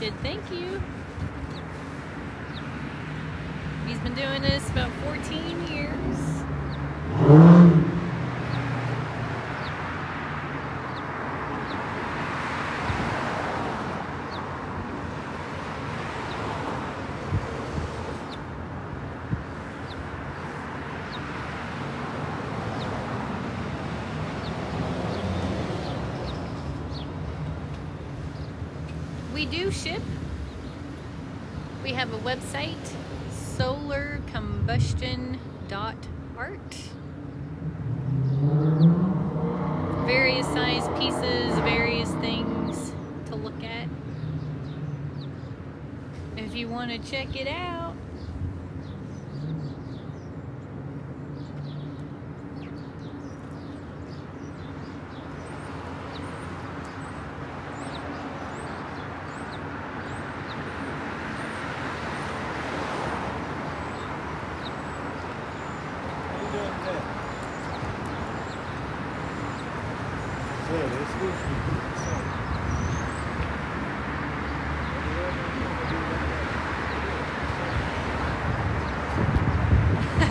connected. Thank you. He's been doing this about 14 years. We do ship. We have a website, solarcombustion.art. Various size pieces, various things to look at. If you want to check it out.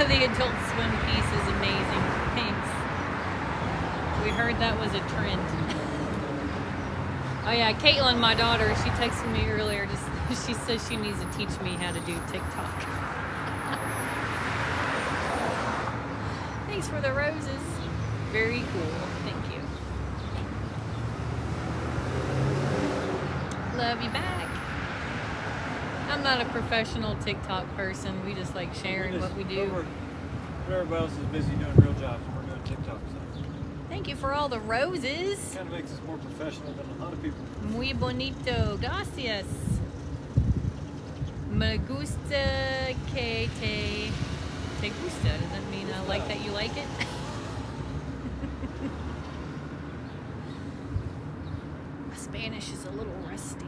The adult swim piece is amazing. Thanks. We heard that was a trend. Oh yeah, Caitlin, my daughter, she texted me earlier. She says she needs to teach me how to do TikTok. Thanks for the roses. Very cool. Thank you. Love you back. I'm not a professional TikTok person. We just like sharing what we do. Everybody else is busy doing real jobs, and we're doing TikTok stuff. Thank you for all the roses. It kind of makes us more professional than a lot of people. Muy bonito. Gracias. Me gusta que te gusta. Does that mean I like that you like it? My Spanish is a little rusty.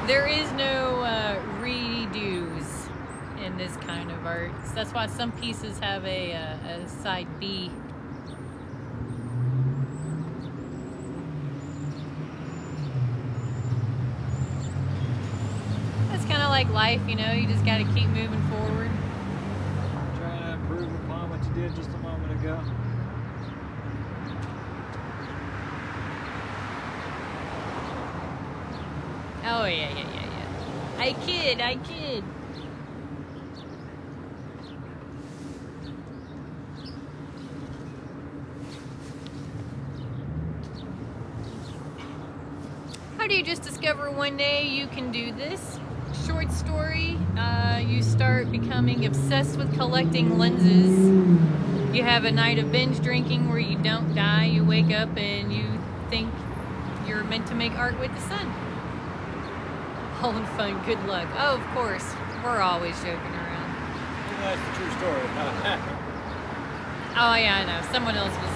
There is no redos in this kind of art. So that's why some pieces have a side B. That's kind of like life, you know, you just got to keep moving forward. Trying to improve upon what you did just a moment ago. Oh, yeah. I kid. How do you just discover one day you can do this? Short story, you start becoming obsessed with collecting lenses. You have a night of binge drinking where you don't die. You wake up and you think you're meant to make art with the sun. All in fun, good luck. Oh, of course, we're always joking around. That's the true story. Oh yeah, I know. Someone else was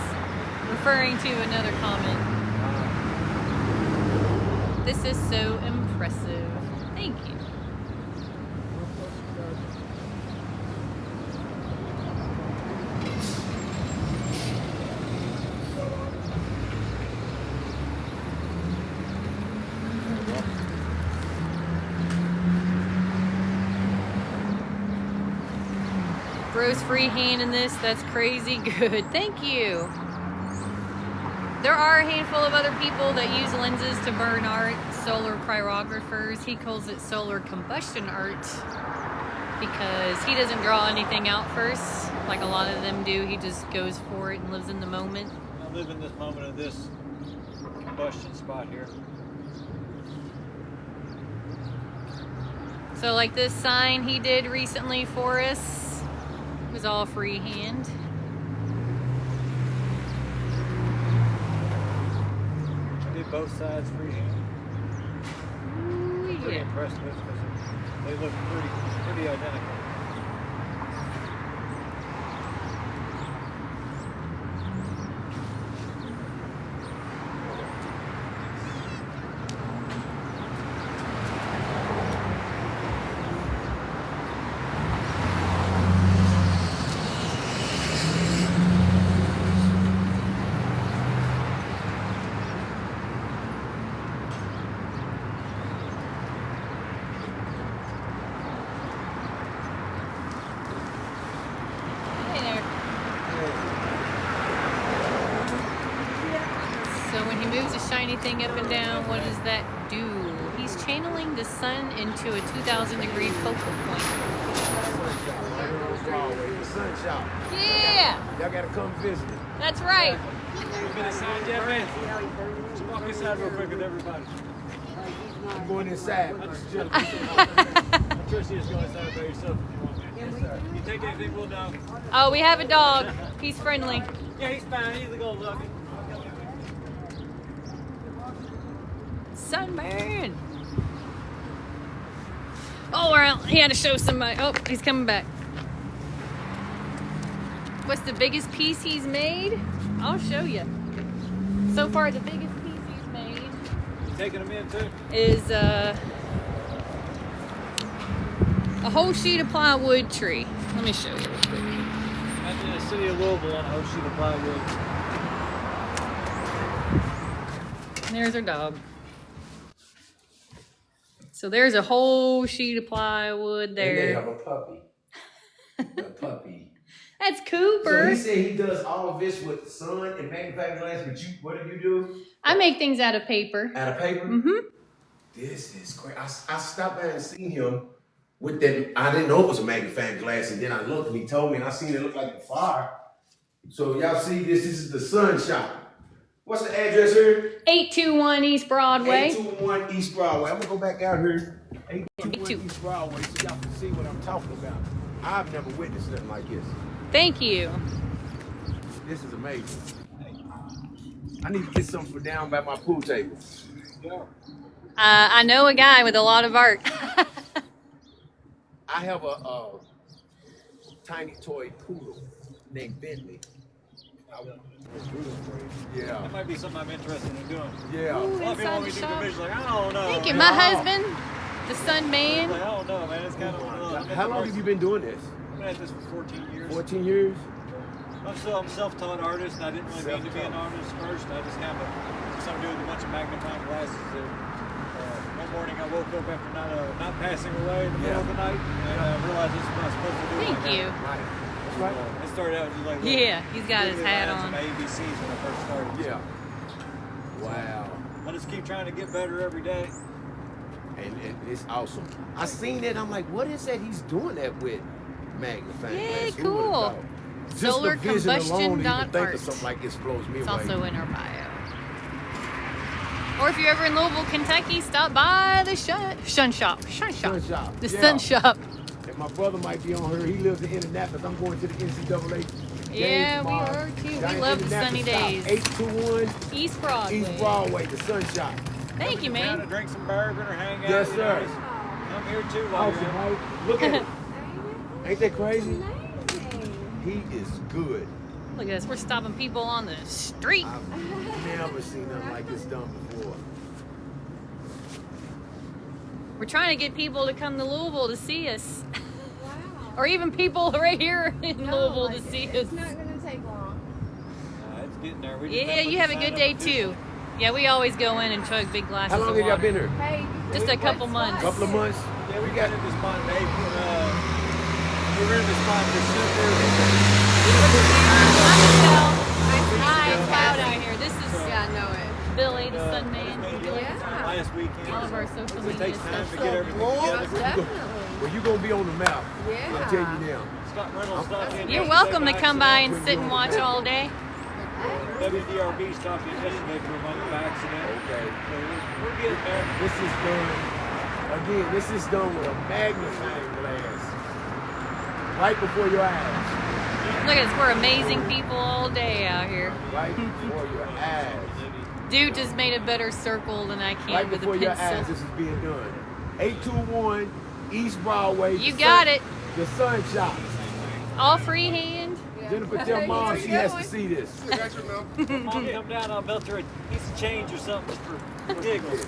referring to another comment. This is so impressive. Thank you. Bro's freehanding this. That's crazy good. Thank you. There are a handful of other people that use lenses to burn art. Solar pyrographers. He calls it solar combustion art because he doesn't draw anything out first like a lot of them do. He just goes for it and lives in the moment. I live in this moment of this combustion spot here. So like this sign he did recently for us. It was all freehand. I did both sides freehand. Ooh, pretty impressed with because they look pretty identical. So when he moves a shiny thing up and down, what does that do? He's channeling the sun into a 2,000-degree focal point. The sun shop. Yeah, Y'all gotta come visit it. that's right. You been inside yet, man? Let's walk inside real quick with everybody. I'm going inside. I'm sure you just go inside by yourself if you want, man. Yes, sir. You take anything, we'll know. Oh, we have a dog. He's friendly. Yeah, he's fine. He's a good looking. Sunburn. Oh, well, he had to show somebody. Oh, he's coming back. What's the biggest piece he's made? I'll show you. So far, the biggest piece he's made You taking them in too? is a whole sheet of plywood tree. Let me show you real quick. Imagine the city of Louisville on a whole sheet of plywood. There's our dog. So there's a whole sheet of plywood And they there. have a puppy. A puppy. That's So Cooper. he said he does all of this with sun and magnifying glass, but what do you do? I make things out of paper. Out of paper? Mm-hmm. This is great. I stopped by and seen him with that. I didn't know it was a magnifying glass, and then I looked and he told me, and I seen it look like a fire. So y'all see this is the sun shop. What's the address here? 821 East Broadway. 821 East Broadway. I'm gonna go back out here. 821 Me too. East Broadway so y'all can see what I'm talking about. I've never witnessed nothing like this. Thank you. This is amazing. I need to get something for down by my pool table. Yeah. I know a guy with a lot of art. I have a tiny toy poodle named Bentley. Yeah. That might be something I'm interested in doing. Yeah. Ooh, A lot of people want me to do inside the division, like, I don't know. Thank you. man. My husband, the sun man. Like, I don't know, man. It's kind of How long have you been doing this? I've been at this for 14 years. 14 years? I'm a self-taught artist. I didn't really mean to be an artist first. I just kind of something to do with a bunch of magnifying glasses. One morning I woke up after not passing away in the middle of the night, and I realized this is what I'm supposed to do. Thank you. Right. That's right. It started out just like Yeah, he's got his hat on. Some ABCs when I first started. Yeah. Wow. I just keep trying to get better every day. And it's awesome. I seen it. I'm like, what is that he's doing that with? Magnifying Yeah, glass. Who cool. would've thought? Just the vision alone to even think Solarcombustion.art. of something like this blows me It's away. also in our bio. Or if you're ever in Louisville, Kentucky, stop by the Sun Shop. Sun shop. The Yeah. Sun Shop. And my brother might be on here. He lives in Indianapolis. I'm going to the NCAA. Yeah, we tomorrow. are too. We Down in love the sunny Indianapolis, days. stop. 821 East Broadway. East Broadway, the Sun Shop. Thank you, Trying to man. drink some bourbon or hang out. Yes, you know, sir. just- I'm here too while Awesome, you're out. right? Look at it. Ain't that crazy? He is good. Look at us. We're stopping people on the street. I've never seen nothing like this done before. We're trying to get people to come to Louisville to see us. Or even people right here in Louisville to see us. It's not gonna take long. It's getting there. We just Yeah, gotta put you the have a sign good up day officially. too. Yeah, we always go in and chug big glasses How long of have y'all water. been here? Hey, Just a couple months. Couple of months? Yeah, we got in this spot in April. We were in this spot in December. Hi, it's loud out here. This is yeah, I know it. Billy, the Sun Man. Yeah. Last weekend. All of our social It media takes time stuff. to get everything together. Definitely. Well, you're going to be on the map. Yeah. I'll tell you now. Scott Reynolds stopped in You're yesterday welcome to by come by accident. and sit and watch all day. WDRB stopped in yesterday for a month by accident. Okay. So we're getting there. This is done, again, this is done with a magnifying glass. Right before your eyes. Look at us. We're amazing people all day out here. Right before your eyes. Dude just made a better circle than I can Right with a before your eyes, pencil. this is being done. 821 East Broadway. You got it. The Sun Shop. All freehand. Jennifer, tell Mom she has to see this. Mom, come down, I'll melt her a piece of change or something just for giggles.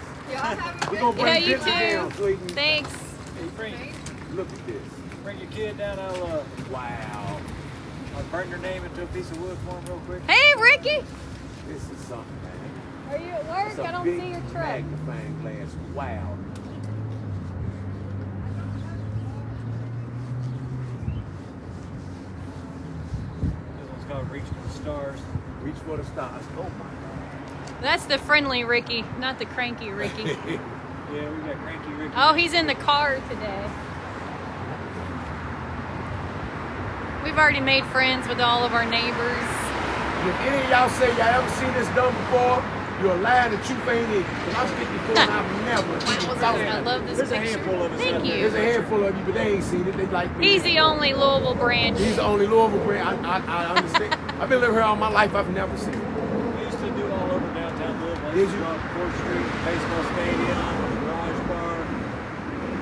We're gonna bring Yeah, you Jennifer down too. so he can Thanks. look at this. Bring your kid down, Wow. I'll burn your name into a piece of wood for him real quick. Hey, Ricky. This is something, man. Are you at work? It's a I don't big see your truck. magnifying glass. Wow. This one's called Reach for the Stars. Reach for the stars. Oh my God. That's the friendly Ricky, not the cranky Ricky. Yeah, we got Cranky Ricky. Oh, he's in the car today. We've already made friends with all of our neighbors. If any of y'all say y'all ever seen this done before, you're lying, the truth ain't in you. When I'm 54 and I've never even thought I of love it. this There's a picture. handful of us Thank out there. There's a you. handful of you, but they ain't seen it. They like me. He's the only Louisville branch. He's the only Louisville brand. I understand. I've been living here all my life. I've never seen it. We used to do all over downtown Louisville. Did you? Up 4th Street, baseball stadium, garage bar.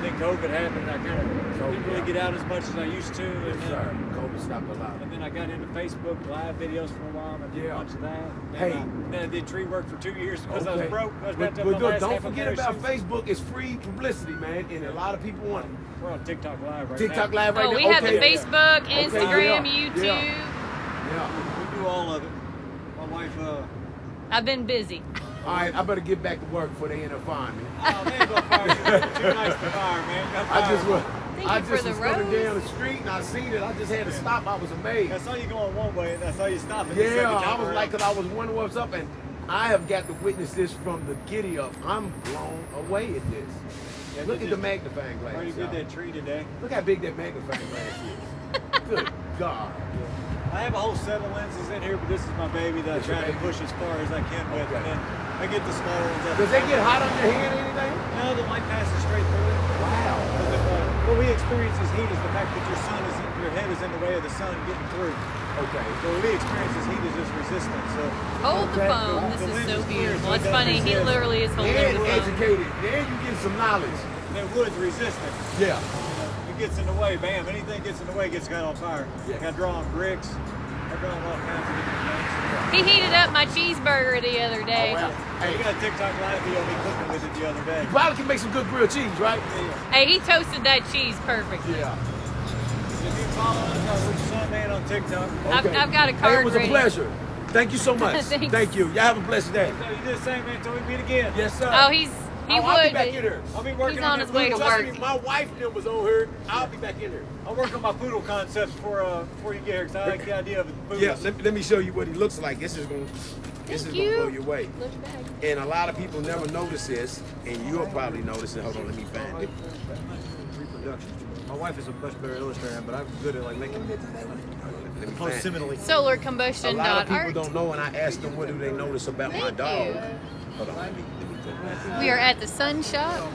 Then COVID happened. I kind of didn't really get out as much as I used to. And, Yes, sir. COVID stopped a lot. and then I got into Facebook live videos for a while. And I did Yeah. a bunch of that. Hey. Then I did tree work for 2 years because I was Okay. broke. I was about But to have my look, last don't half a forget pair of about shoes. Facebook. It's free publicity, man, and a lot of people want it. We're on TikTok live right TikTok now. Live right Oh, now. we have the Okay. Facebook, Okay, Instagram, yeah, YouTube. Yeah. We do all of it. My wife, I've been busy. All right, I better get back to work before they end up firing me. oh, they ain't gonna fire you. You're too nice to fire, man. Don't I just fire was. me. Thank I you for just the was coming rose. down the street and I seen it. I just had to stop. I was amazed. I saw you going one way, and I saw you stopping. the Yeah, second I time was around. like, 'cause I was wondering what's up, and I have got to witness this from the giddy up. I'm blown away at this. Yeah, Look they at the just magnifying glass. Already did y'all. that tree today. Look how big that magnifying glass is. Good God. I have a whole set of lenses in here, but this is my baby that I That's your try to baby? push as far as I can with. Okay. And then I get the small ones up. Does they get hot on your hand or anything? No, the light passes straight through it. Wow. Because what we experience as heat is the fact that your head is in the way of the sun getting through. Okay. So what we experience as heat is just resistance. So Hold the Okay. phone. This The is lens so is clear, beautiful. so it It's doesn't funny. He resist. literally is holding And the phone. educated. Then you get some knowledge. that wood's resistant. Yeah. It gets in the way, bam. Anything gets in the way gets got on fire. Yeah. I draw on bricks. I draw on all kinds of different things. He heated up my cheeseburger the other day. Oh, wow. Hey, Hey, we got a TikTok live video of me cooking with it the other day. you probably can make some good grilled cheese, right? Hey, he toasted that cheese perfect. Yeah. If you follow us, Rich Sun Man on TikTok. I've got a Hey, card it was a ready. pleasure. Thank you so much. Thanks. Thank you. Y'all have a blessed day. So you do the same, man, until we meet again. Yes, sir. Oh, he I'll be would. back but in here. I'll be working He's on that his way to poodle. Trust work. me, my wife and them was on here. I'll be back in here. I'll work on my poodle concepts before you get here, because I like the idea of the poodles. Yeah, let me show you what he looks like. This is gonna Thank blow you. you away. Look back. And a lot of people never notice this, and you'll probably notice it. Hold on, let me find it. Reproduction. My wife is a much better illustrator, but I'm good at like making Let me find it. simile. A Solarcombustion lot of people art. don't know, and I asked them what do they notice about my Thank dog. you. Hold on. Let me put that. We are at the Sun Shop,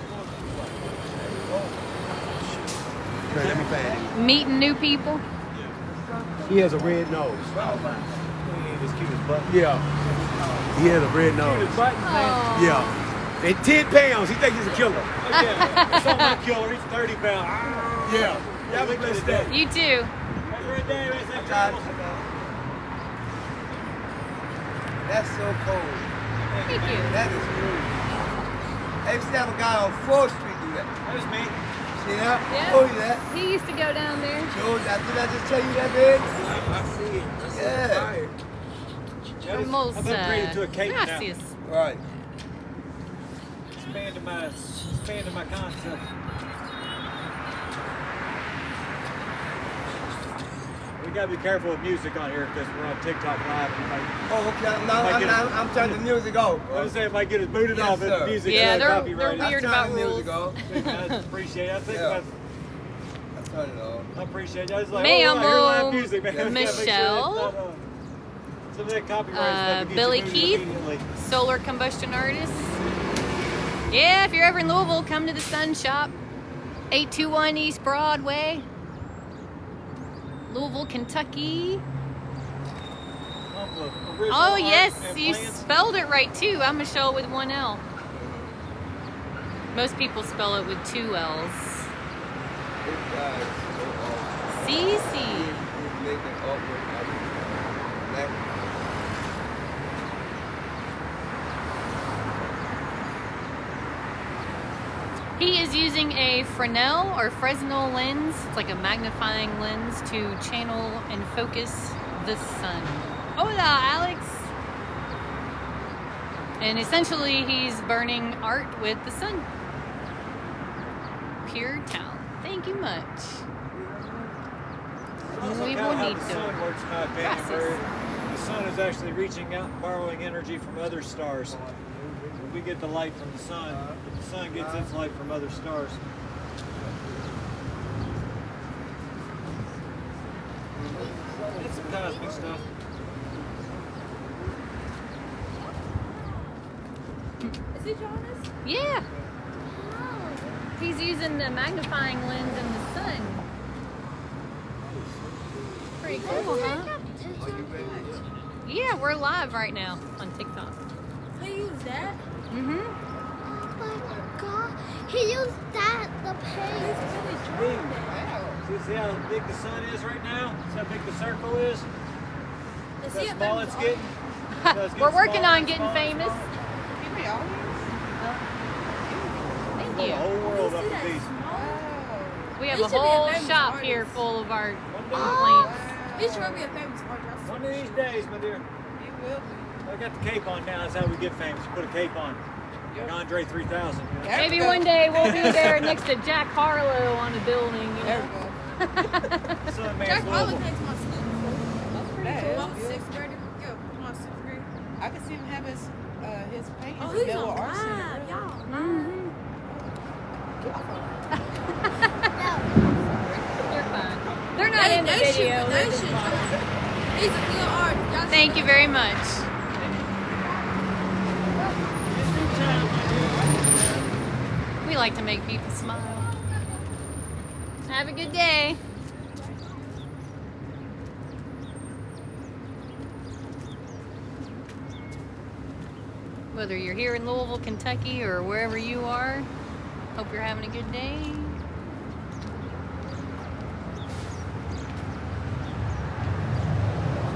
Okay, let me find meeting new people. it. He has a red nose. As cute as butt. Yeah. He has a red nose. Oh. Yeah. And 10 pounds. He thinks he's a killer. Yeah, it's not my killer. He's 30 pounds. Yeah. Y'all have a blessed day. You too. Have a great day, man. Safe travels. That's so cold. Thank you. That is cool. I used to have a guy on 4th Street do that. That was me. See that? Yeah. Told you that. He used to go down there. Did I just tell you that, man? I see it. Yeah. Almost. I've upgraded to a cape now. Gracias. Right. Expanded my concept. We gotta be careful with music on here because we're on TikTok Live. Oh, okay. I'm turning the music off. I was saying if I get it booted Yes, off, sir. it's music. Yeah, is they're copyrighted. weird I'm about turning the rules. music off. I appreciate it. I think Yeah. that's, I turn it off. I appreciate it. I was like, Me oh, I hear live amo music, man. Gotta make sure it's Michelle. not, some of that copyright stuff, it gets Billy you booted Keith. immediately. Solar combustion artist. Yeah, if you're ever in Louisville, come to the Sun Shop. 821 East Broadway. Louisville, Kentucky. Original Oh, art yes, and you plans. spelled it right too. I'm Michelle with one L. Most people spell it with 2 L's. This guy is so awesome. CC. He's making artwork out of black. He is using a Fresnel or Fresnel lens. It's like a magnifying lens to channel and focus the sun. Hola, Alex. And essentially, he's burning art with the sun. Pure talent. Thank you much. Also Muy kind of how the bonito. sun works, in my opinion, Gracias. where the sun is actually reaching out and borrowing energy from other stars. We get the light from the sun, but the sun gets its light from other stars. It's some cosmic stuff. Is he Jonas? Yeah. He's using the magnifying lens in the sun. Pretty cool, huh? Yeah, we're live right now on TikTok. He used that? Mm-hmm. Oh my god. He used that, the He's paint. really trying that. See how big the sun is right now? See how big the circle is? Is See he how a small famous it's getting? So it's We're getting working smaller on and getting smaller and famous. smaller. Thank Fill the you. whole world up See with that these. small? We have He a should be a whole famous shop artist. here full of our One plants. He should be a famous artist. of these days, my dear. He will be. I got the cape on now. That's how we get famous. Put a cape on. Like Andre 3000. You know? Maybe one day we'll be there next to Jack Harlow on a building. You know? Sun man's Jack Harlow Louisville. came to my school before. That When I is was good. sixth grade. Yeah, when I was sixth grade. I could see him have his paintings Oh, in he's Bella on Art Center. live, y'all. Mhm. You're fine. They're not in the video. They They're just should fine. join. He's a good artist. Y'all should Thank you join. very much. We like to make people smile. Have a good day. Whether you're here in Louisville, Kentucky, or wherever you are, hope you're having a good day.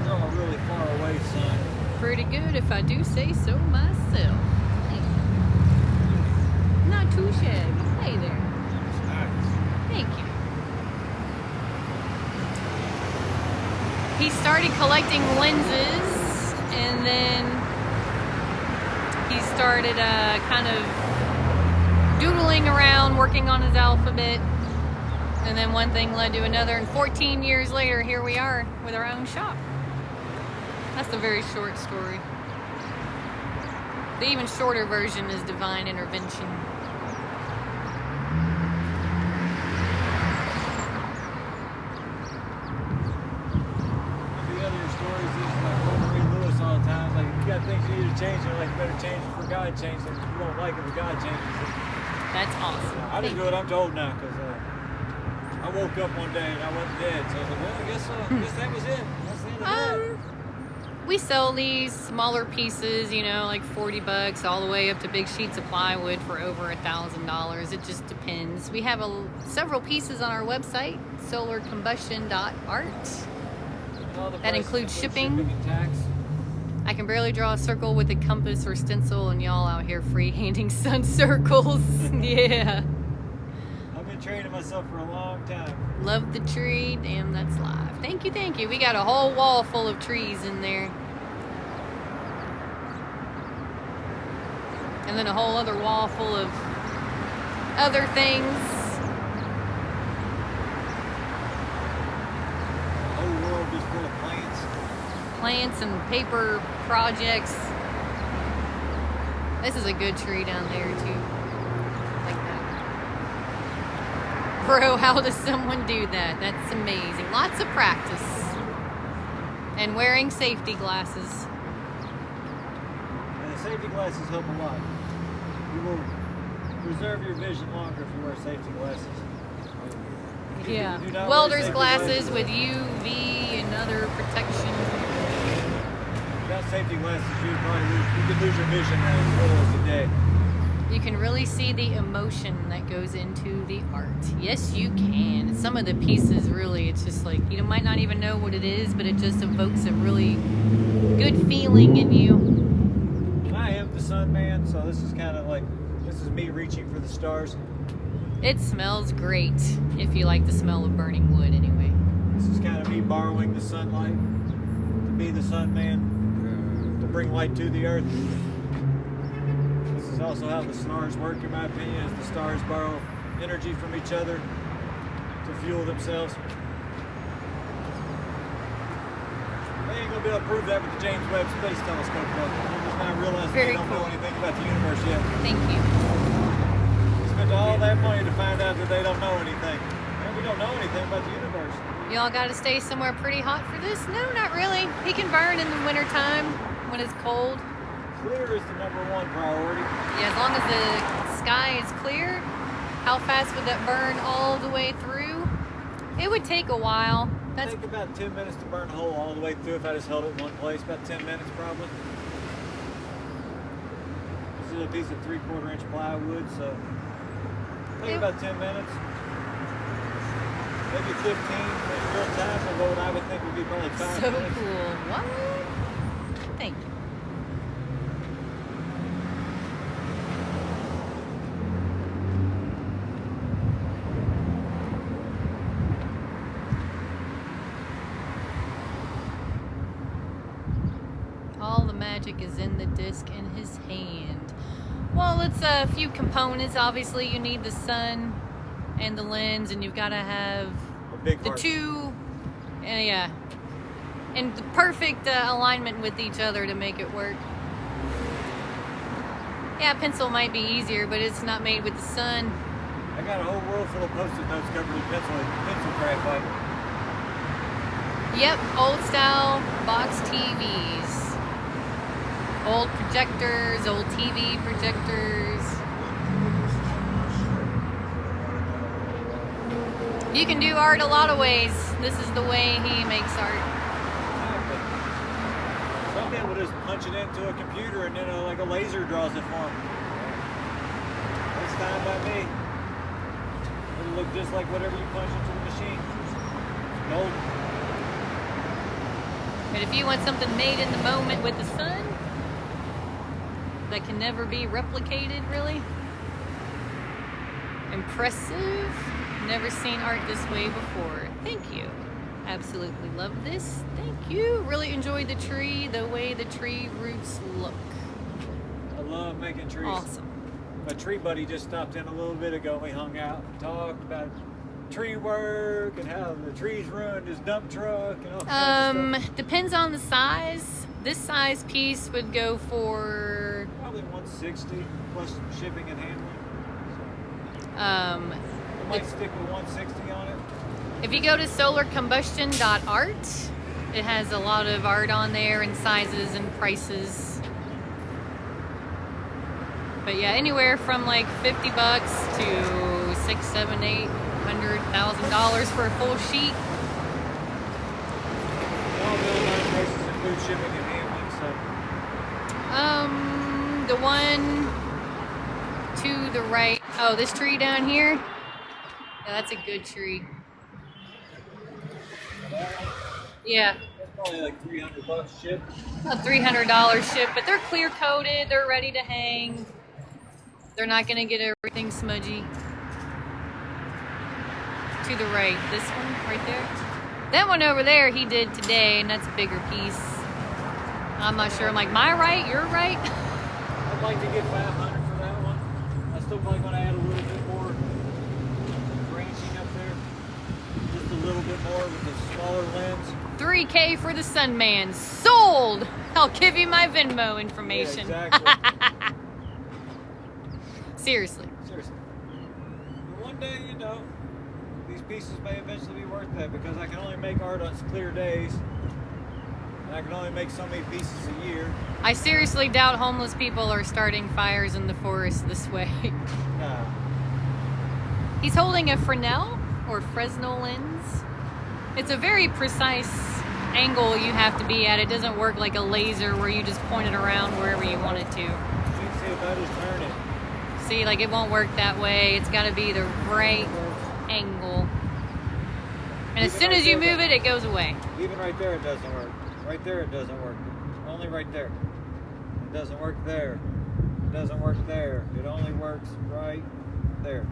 From a really far away sun. Pretty good, if I do say so myself. Hey. Not too shabby. Hey there. Thank you. He started collecting lenses, and then he started kind of doodling around, working on his alphabet. And then one thing led to another, and 14 years later, here we are with our own shop. That's a very short story. The even shorter version is divine intervention. The other stories is like Wolverine Lewis all the time. Like, you got things you need to change, and like, you better change it for God changes it. You won't like it if God changes it. That's awesome. I just do what I'm told now, because I woke up one day and I wasn't dead. So I was like, well, I guess that was it. That's the end of that. We sell these smaller pieces, you know, like $40, all the way up to big sheets of plywood for over $1,000. It just depends. We have several pieces on our website, solarcombustion.art. And all the That prices includes include shipping. and tax. I can barely draw a circle with a compass or stencil, and y'all out here free-handing sun circles. Yeah. I've been training myself for a long time. Love the tree. Damn, that's live. Thank you, thank you. We got a whole wall full of trees in there. And then a whole other wall full of other things. The whole world is full of plants. Plants and paper projects. This is a good tree down there, too. Like that. Bro, how does someone do that? That's amazing. Lots of practice. And wearing safety glasses. And the safety glasses help a lot. You will preserve your vision longer if you wear safety glasses. If you do Yeah. not wear Welder's safety glasses with UV and other protection. Without safety glasses, you could lose your vision as little as a day. You can really see the emotion that goes into the art. Yes, you can. Some of the pieces really, it's just like, you might not even know what it is, but it just evokes a really good feeling in you. I am the sun man, so this is kind of like, this is me reaching for the stars. It smells great if you like the smell of burning wood anyway. This is kind of me borrowing the sunlight to be the sun man, to bring light to the earth. This is also how the stars work, in my opinion, is the stars borrow energy from each other to fuel themselves. They ain't gonna be able to prove that with the James Webb Space Telescope, though. They're just not realizing Very they don't know cool. anything about the universe yet. Thank you. Spent all that money to find out that they don't know anything. Man, we don't know anything about the universe. Y'all got to stay somewhere pretty hot for this? No, not really. He can burn in the wintertime when it's cold. Clear is the #1 priority. Yeah, as long as the sky is clear. How fast would that burn all the way through? It would take a while. It'd take about 10 minutes to burn a hole all the way through if I just held it in one place. About 10 minutes probably. This is a piece of 3/4 inch plywood, so take about 10 minutes. Maybe 15 in real time, although what I would think would be probably 5 So minutes. cool. What? Thank you. All the magic is in the disc in his hand. Well, it's a few components. Obviously, you need the sun and the lens, and you've got to have A big the heart. two, yeah, and the perfect alignment with each other to make it work. Yeah, pencil might be easier, but it's not made with the sun. I got a whole world full of post-it notes covered in pencil graphite. Yep, old style box TVs. Old projectors, old TV projectors. You can do art a lot of ways. This is the way he makes art. Some people just punch it into a computer and then like a laser draws it for them. That's fine by me. It'll look just like whatever you punch into the machine. Gold. But if you want something made in the moment with the sun, that can never be replicated, really. Impressive. Never seen art this way before. Thank you. Absolutely love this. Thank you. Really enjoyed the tree, the way the tree roots look. I love making trees. Awesome. My tree buddy just stopped in a little bit ago. We hung out and talked about tree work and how the trees ruined his dump truck and all kinds of stuff. Depends on the size. This size piece would go for Probably 160 plus shipping and handling. I might stick with 160 on it. if you go to solarcombustion.art, it has a lot of art on there and sizes and prices. But yeah, anywhere from like $50 to $600, $700, $800,000 for a full sheet. All the online prices include shipping and handling, so. The one to the right. Oh, this tree down here. Yeah, that's a good tree. Yeah, That's probably like $300 ship. a $300 ship, but they're clear coated. They're ready to hang. They're not gonna get everything smudgy. To the right, this one right there. That one over there he did today, and that's a bigger piece. I'm not sure. I'm like, my right, your right. I'd like to get 500 for that one. I still probably want to add a little bit more branching up there. Just a little bit more with the smaller lens. $3K for the Sunman. Sold! I'll give you my Venmo information. Yeah, exactly. Seriously. Seriously. But one day, you know, these pieces may eventually be worth that because I can only make art on clear days. And I can only make so many pieces a year. I seriously doubt homeless people are starting fires in the forest this way. Nah. He's holding a Fresnel or Fresnel lens. It's a very precise angle you have to be at. It doesn't work like a laser where you just point it around wherever you want it to. You can see if I just turn it. See, like it won't work that way. It's got to be the right angle. And as soon as you move it, it goes away. Even right there, it doesn't work. Right there, it doesn't work. Only right there. It doesn't work there. It doesn't work there. It only works right there.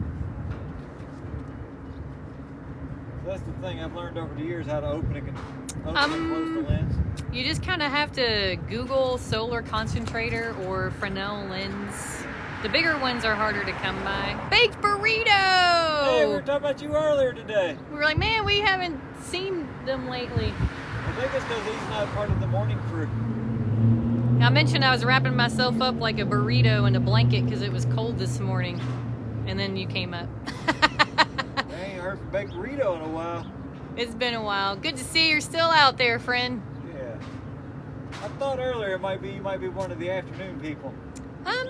That's the thing I've learned over the years, how to open and close the lens. You just kind of have to Google solar concentrator or Fresnel lens. The bigger ones are harder to come by. Baked burrito! Hey, we were talking about you earlier today. We were like, man, we haven't seen them lately. I think it's because he's not part of the morning crew. I mentioned I was wrapping myself up like a burrito in a blanket because it was cold this morning. And then you came up. I ain't heard from Baked Burrito in a while. It's been a while. Good to see you're still out there, friend. Yeah. I thought earlier you might be one of the afternoon people.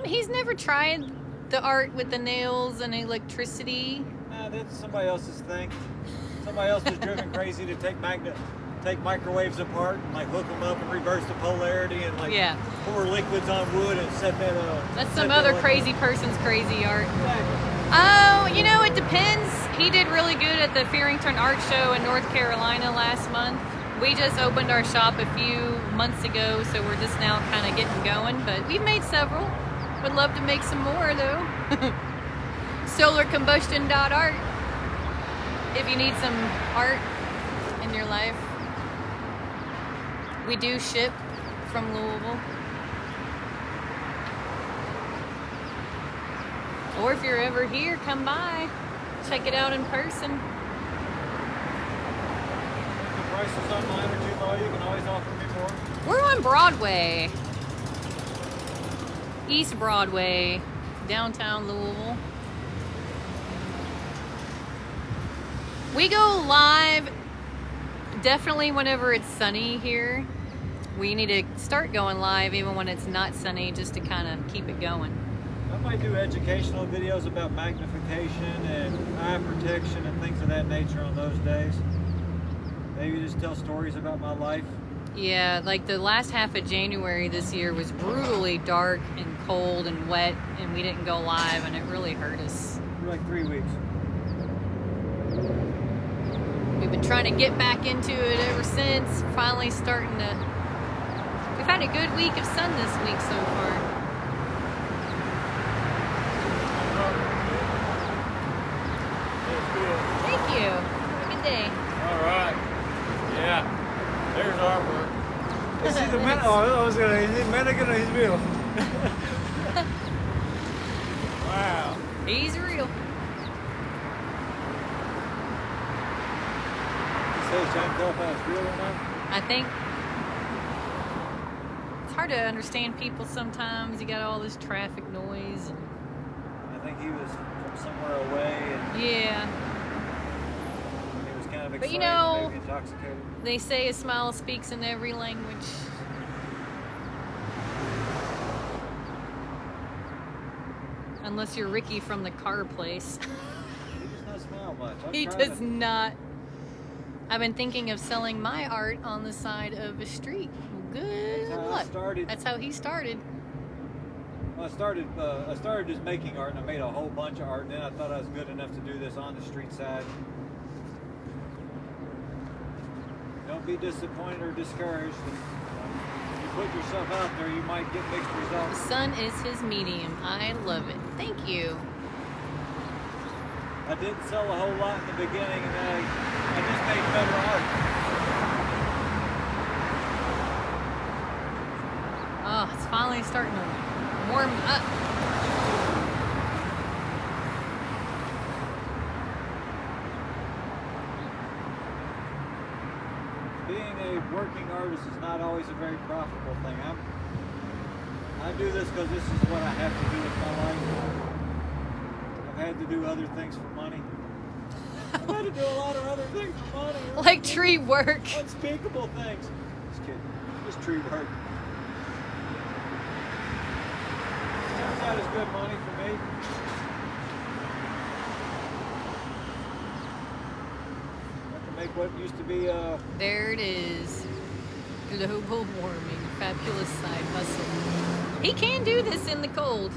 He's never tried the art with the nails and electricity. Nah, that's somebody else's thing. Somebody else was driven crazy to take microwaves apart and like hook them up and reverse the polarity and like pour liquids on wood and set that That's some other crazy person's crazy art. Exactly. Oh, you know, it depends. He did really good at the Fearington Art Show in North Carolina last month. We just opened our shop a few months ago, so we're just now kind of getting going, but we've made several. Would love to make some more, though. Solarcombustion.art if you need some art in your life. We do ship from Louisville. Or if you're ever here, come by. Check it out in person. If the prices online are too low, you can always offer me more. We're on Broadway. East Broadway, downtown Louisville. We go live definitely whenever it's sunny here. We need to start going live even when it's not sunny just to kind of keep it going. I might do educational videos about magnification and eye protection and things of that nature on those days. Maybe just tell stories about my life. Yeah, like the last half of January this year was brutally dark and cold and wet, and we didn't go live, and it really hurt us. For like 3 weeks. We've been trying to get back into it ever since. Finally starting to... We've had a good week of sun this week so far. Thank you. Have a good day. All right. Yeah. There's our work. Is he the man? Oh, I was gonna. Is he mannequin or his real? Wow. He's real. You say trying to tell if that's real or not? I think it's hard to understand people sometimes. You got all this traffic noise. And... I think he was from somewhere away. And yeah. he was kind of excited, But you know, maybe intoxicated. They say a smile speaks in every language. Unless you're Ricky from the car place. He does not smile much. He does not. I've been thinking of selling my art on the side of a street. Good luck. That's how he started. Well, I started just making art, and I made a whole bunch of art. And then I thought I was good enough to do this on the street side. Don't be disappointed or discouraged. If you put yourself out there, you might get mixed The results. sun is his medium. I love it. Thank you. I didn't sell a whole lot in the beginning, and then I just made better art. Oh, it's finally starting to warm up. Being a working artist is not always a very profitable thing. I do this because this is what I have to do with my life. I've had to do other things for money. I've had to do a lot of other things for money. Like tree work. Unspeakable things. Just kidding. Just tree work. Turns out it's good money for me. Have to make what used to be There it is. Global warming. Fabulous side hustle. He can do this in the cold.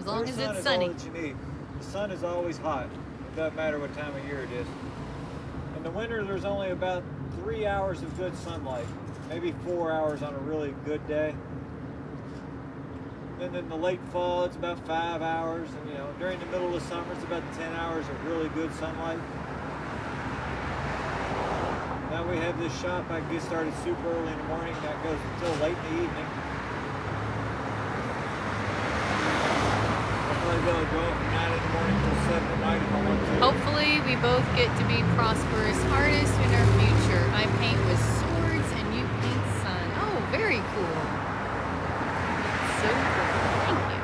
As long as Clear sun it's is all sunny. that you need. The sun is always hot. It doesn't matter what time of year it is. In the winter, there's only about 3 hours of good sunlight, maybe 4 hours on a really good day. Then in the late fall, it's about 5 hours, and during the middle of summer, it's about 10 hours of really good sunlight. Now we have this shop. I can get started super early in the morning. That goes until late in the evening. I'll probably be able to go from 9 in the morning till 7 at night if I want to. Hopefully, we both get to be prosperous artists in our future. I paint with swords and you paint sun. Oh, very cool. So cool. Thank you.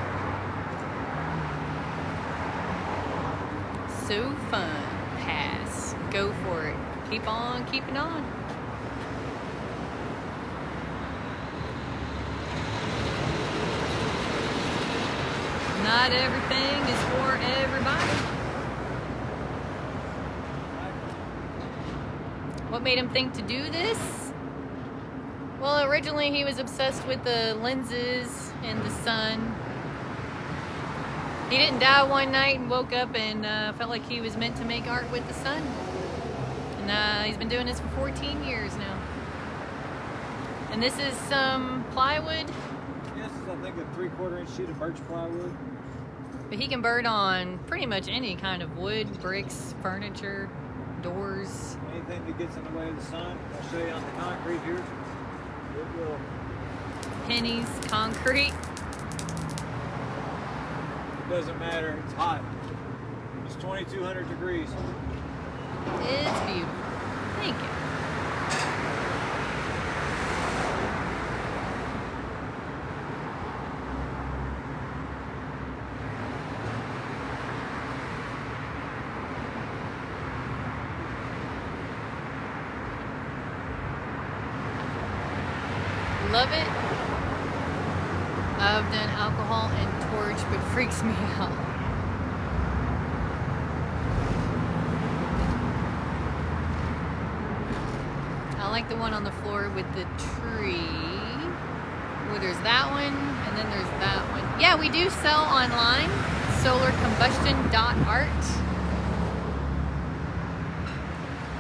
So fun. Pass. Go for it. Keep on keeping on. Not everything is for everybody. What made him think to do this? Well, originally he was obsessed with the lenses and the sun. He didn't die one night and woke up and felt like he was meant to make art with the sun. And he's been doing this for 14 years now. And this is some plywood. Yes, I think a 3/4 inch sheet of birch plywood. But he can bird on pretty much any kind of wood, bricks, furniture, doors. Anything that gets in the way of the sun. I'll show you on the concrete here. It will. Pennies, concrete. It doesn't matter. It's hot. It's 2,200 degrees. It's beautiful. Thank you. Love it. I've done alcohol and torch, but freaks me out. I like the one on the floor with the tree. Oh, there's that one, and then there's that one. Yeah, we do sell online. solarcombustion.art.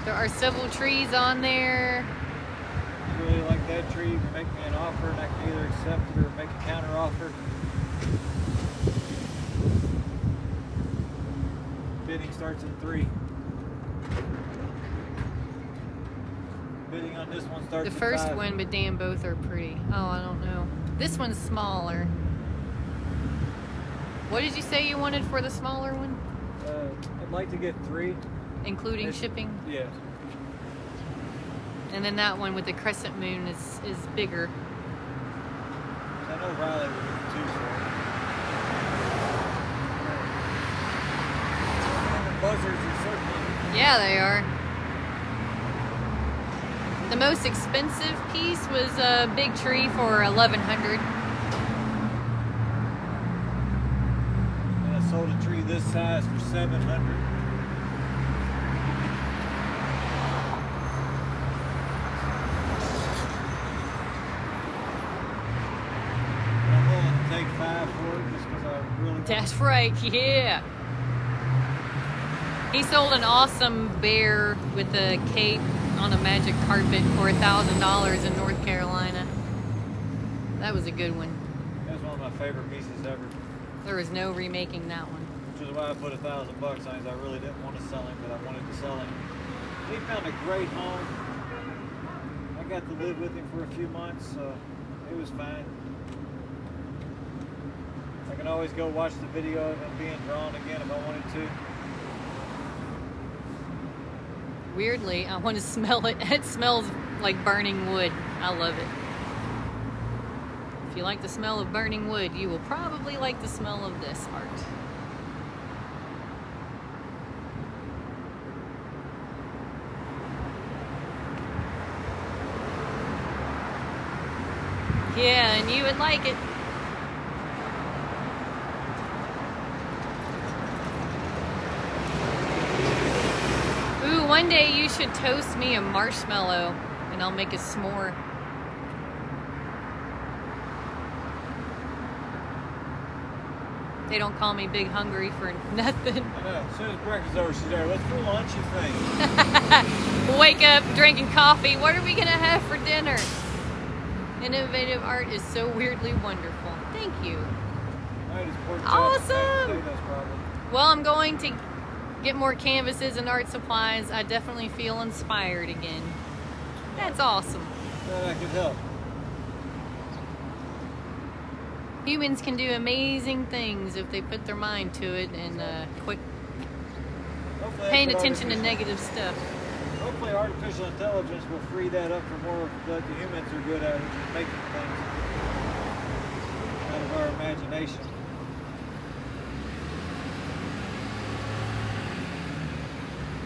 There are several trees on there. If you really like that tree, you can make me an offer, and I can either accept it or make a counter offer. Bidding starts at 3. Bidding on this one starts The at first 5. one, but damn, both are pretty. Oh, I don't know. This one's smaller. What did you say you wanted for the smaller one? I'd like to get 3. Including It's- shipping? Yeah. And then that one with the crescent moon is bigger. I know Riley would get 2 for it. The buzzards are certainly. Yeah, they are. The most expensive piece was a big tree for $1,100. And I sold a tree this size for $700. I'm willing to take 5 for it just because I really want That's right, yeah. He sold an awesome bear with a cape on a magic carpet for $1,000 in North Carolina. That was a good one. That's one of my favorite pieces ever. There was no remaking that one. Which is why I put $1,000 on it. I really didn't want to sell him, but I wanted to sell him. He found a great home. I got to live with him for a few months, so it was fine. I can always go watch the video of him being drawn again if I wanted to. Weirdly, I want to smell it. It smells like burning wood. I love it. If you like the smell of burning wood, you will probably like the smell of this art. Yeah, and you would like it. Ooh, one day you should toast me a marshmallow and I'll make a s'more. They don't call me Big Hungry for nothing. I know. As soon as breakfast's over, she's there. What's for lunch, you think? Wake up drinking coffee. What are we gonna have for dinner? Innovative art is so weirdly wonderful. Thank you. All right, it's pork chops, Awesome. mashed potatoes, probably. Well, I'm going to get more canvases and art supplies. I definitely feel inspired again. That's awesome. Glad I could help. Humans can do amazing things if they put their mind to it and quit Hopefully paying that's what attention to negative stuff. Hopefully artificial intelligence will free that up for more of what the humans are good at, which is making things out of our imagination.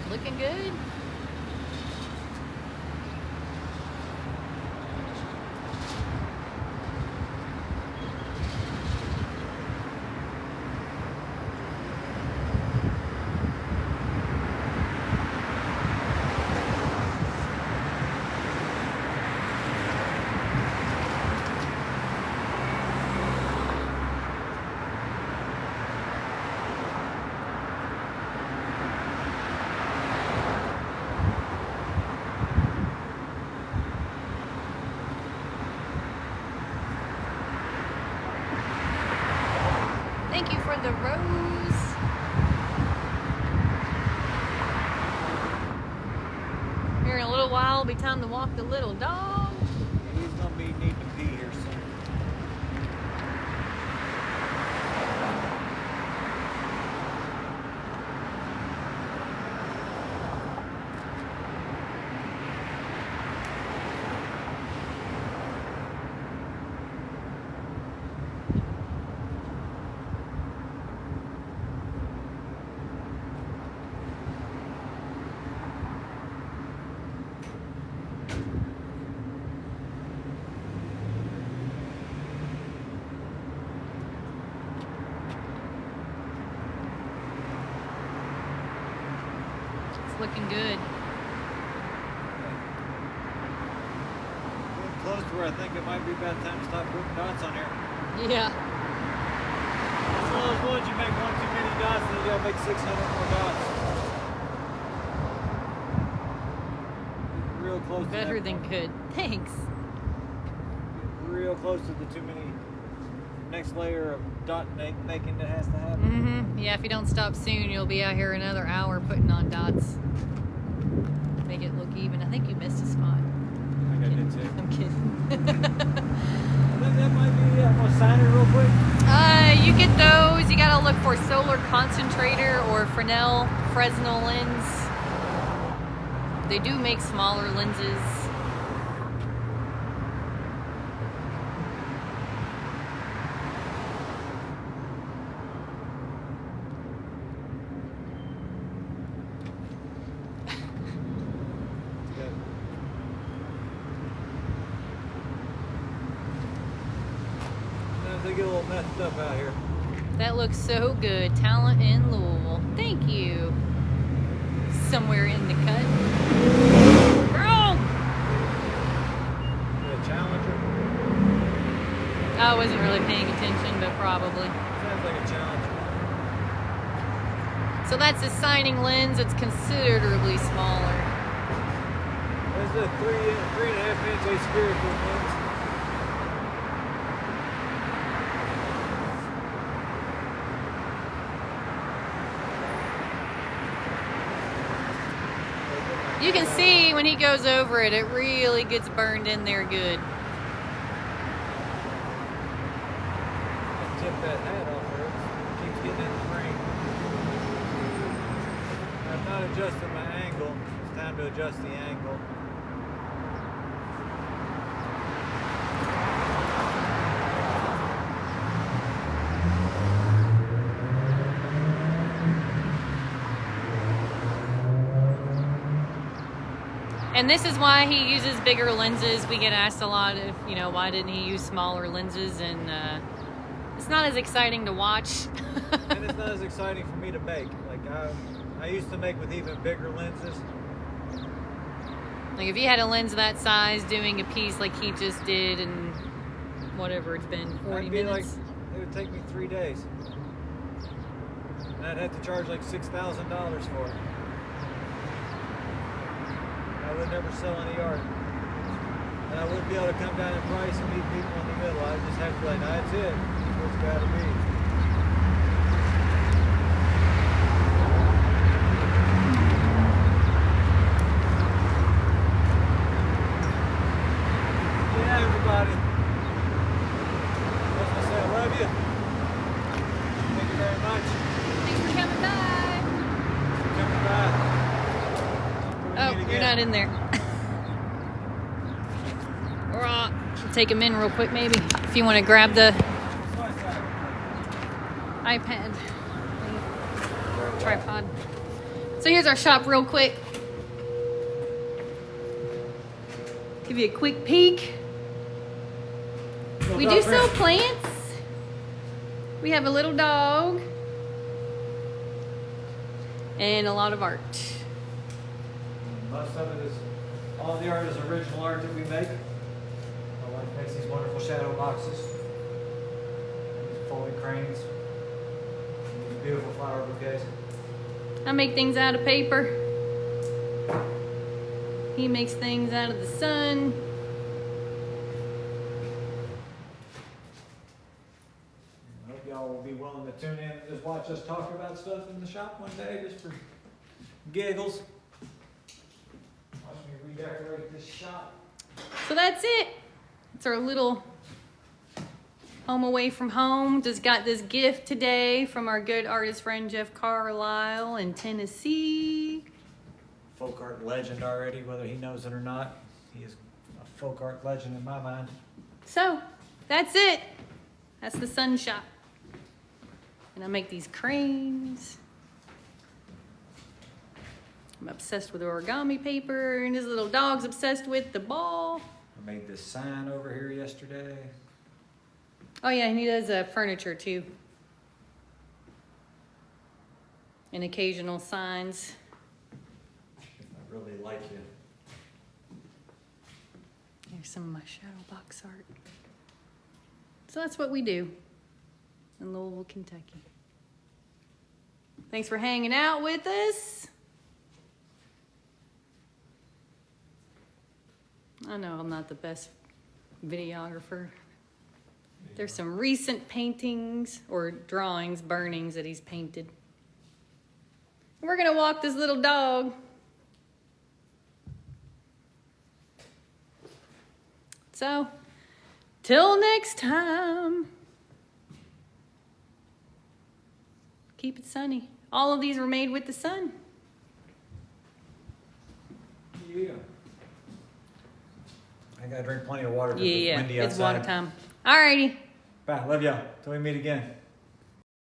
Looking good. Thank you for the rose. Here in a little while, it'll be time to walk the little dog. He's gonna be needing to pee here soon. It's looking good. Getting close to where I think it might be about time to stop putting dots on here. Yeah. It's one of those ones you make one too many dots and you gotta make 600 more dots. Real close to Better that than point. good. Thanks. Real close to the too many next layer of dot making that has to happen. Mm-hmm. Yeah, if you don't stop soon, you'll be out here another hour putting on dots. Make it look even. I think you missed a spot. I think I did too. I'm kidding. I think that might be it. I'm gonna sign it real quick. You get those. You gotta look for solar concentrator or Fresnel lens. They do make smaller lenses. They get a little messed up out here. That looks so good. Talent in Louisville. Thank you. Somewhere in the cut. Girl! The Challenger. I wasn't really paying attention, but probably. Sounds like a Challenger. So that's a signing lens. It's considerably smaller. There's a 3.5 inch aspherical lens. You can see when he goes over it, it really gets burned in there good. I'll tip that hat off her. It keeps getting in the frame. I'm not adjusting my angle. It's time to adjust the angle. And this is why he uses bigger lenses. We get asked a lot of, why didn't he use smaller lenses? And it's not as exciting to watch. And it's not as exciting for me to make. Like I used to make with even bigger lenses. Like if you had a lens that size doing a piece like he just did in whatever it's been, 40 I'd be minutes. like, it would take me 3 days. And I'd have to charge like $6,000 for it. I would never sell any art. And I wouldn't be able to come down in price and meet people in the middle. I just have to be like, that's it. That's what it's got to be. Yeah, everybody. As I say, I love you. Thank you very much Thanks for coming by. for coming by. Oh, you're not in there. Take him in real quick, maybe. If you want to grab the iPad tripod. So here's our shop real quick. Give you a quick peek. We do sell plants. We have a little dog. And a lot of art. Most of it is, all the art is original art that we make. My wife makes these wonderful shadow boxes, these folding cranes, and these beautiful flower bouquets. I make things out of paper. He makes things out of the sun. I hope y'all will be willing to tune in and just watch us talk about stuff in the shop one day, just for giggles. Watch me redecorate this shop. So that's it. It's our little home away from home. Just got this gift today from our good artist friend Jeff Carlisle in Tennessee. Folk art legend already, whether he knows it or not. He is a folk art legend in my mind. So that's it. That's the sun shop. And I make these cranes. I'm obsessed with origami paper, and this little dog's obsessed with the ball. I made this sign over here yesterday. Oh yeah, and he does furniture too. And occasional signs. I really like you. Here's some of my shadow box art. So that's what we do in Louisville, Kentucky. Thanks for hanging out with us. I know I'm not the best videographer. There's some recent paintings or drawings, burnings that he's painted. We're gonna walk this little dog. So, till next time. Keep it sunny. All of these were made with the sun. Yeah. I gotta drink plenty of water. 'cause Yeah, windy it's outside. water time. Alrighty. Bye. Love y'all. Till we meet again.